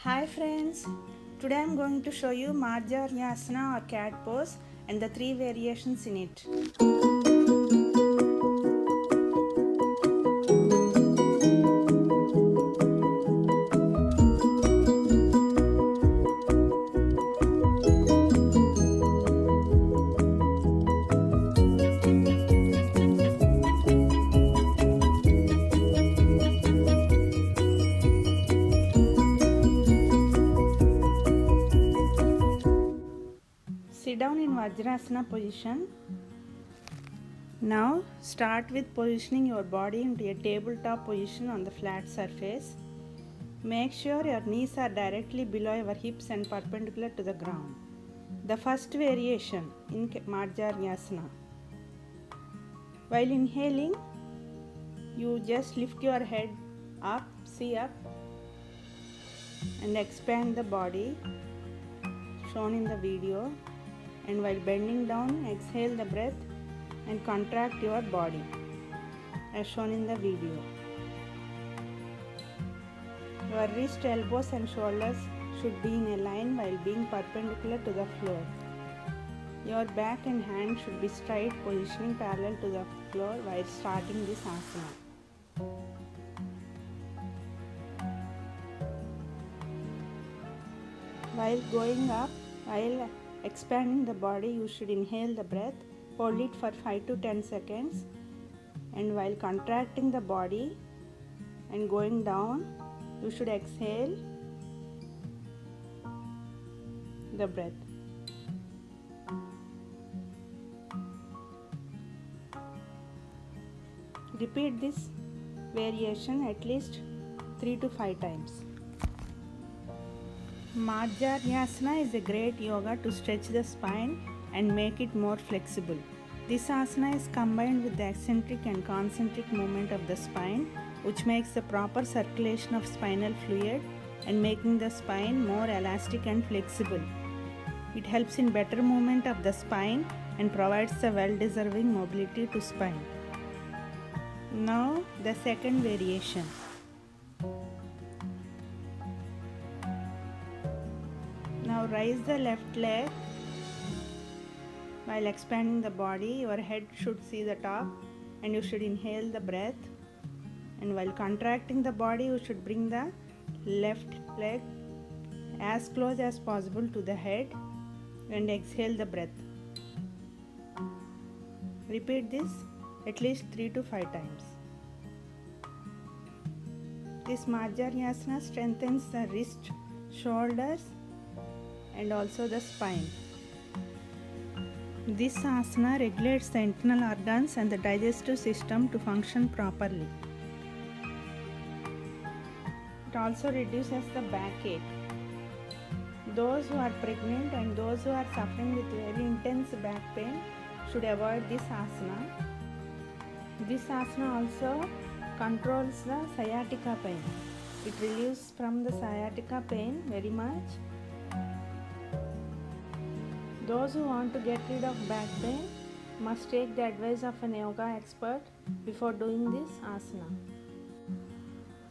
Hi friends, today I am going to show you Marjaryasana or cat pose and the three variations in it. Sit down in Vajrasana position. Now start with positioning your body into a tabletop position on the flat surface. Make sure your knees are directly below your hips and perpendicular to the ground. The first variation in Marjaryasana. While inhaling, you just lift your head up, see up, and expand the body shown in the video, and while bending down, exhale the breath and contract your body as shown in the video. Your wrist, elbows and shoulders should be in a line while being perpendicular to the floor. Your back and hands should be straight, positioning parallel to the floor while starting this asana. While going up, while expanding the body, you should inhale the breath, hold it for 5 to 10 seconds, and while contracting the body and going down, you should exhale the breath. Repeat this variation at least 3 to 5 times. Marjaryasana is a great yoga to stretch the spine and make it more flexible. This asana is combined with the eccentric and concentric movement of the spine, which makes the proper circulation of spinal fluid and making the spine more elastic and flexible. It helps in better movement of the spine and provides the well-deserving mobility to spine. Now the second variation. Now raise the left leg while expanding the body. Your head should see the top and you should inhale the breath, and while contracting the body you should bring the left leg as close as possible to the head and exhale the breath. Repeat this at least 3 to 5 times. This Marjaryasana strengthens the wrist, shoulders and also the spine. This asana regulates the internal organs and the digestive system to function properly. It also reduces the backache. Those who are pregnant and those who are suffering with very intense back pain should avoid this asana. This asana also controls the sciatica pain. It relieves from the sciatica pain very much. Those who want to get rid of back pain must take the advice of an yoga expert before doing this asana.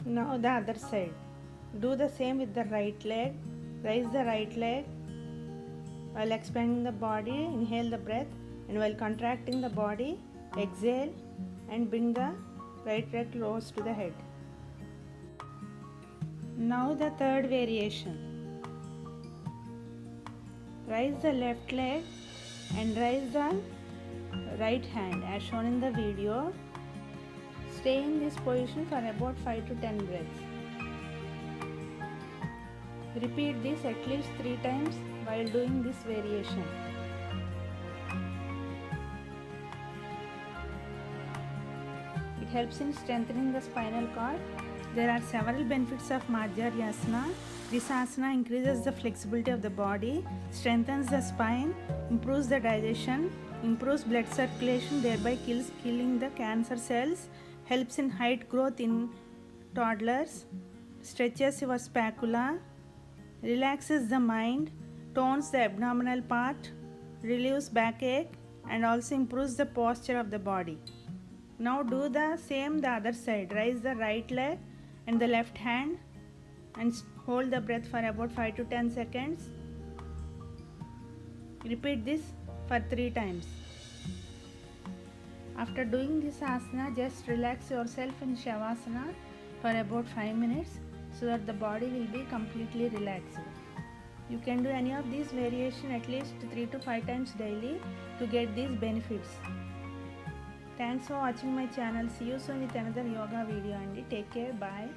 Now the other side. Do the same with the right leg. Raise the right leg while expanding the body, inhale the breath, and while contracting the body, exhale and bring the right leg close to the head. Now the third variation. Raise the left leg and raise the right hand as shown in the video. Stay in this position for about 5 to 10 breaths. Repeat this at least 3 times while doing this variation. It helps in strengthening the spinal cord. There are several benefits of Marjaryasana. This asana increases the flexibility of the body, strengthens the spine, improves the digestion, improves blood circulation, thereby killing the cancer cells, helps in height growth in toddlers, stretches your scapula, relaxes the mind, tones the abdominal part, relieves backache, and also improves the posture of the body. Now do the same the other side. Raise the right leg and the left hand and Hold the breath for about 5 to 10 seconds. Repeat this for 3 times. After doing this asana, just relax yourself in Shavasana for about 5 minutes so that the body will be completely relaxed. You can do any of these variations at least 3 to 5 times daily to get these benefits. Thanks for watching my channel. See you soon with another yoga video and take care. Bye.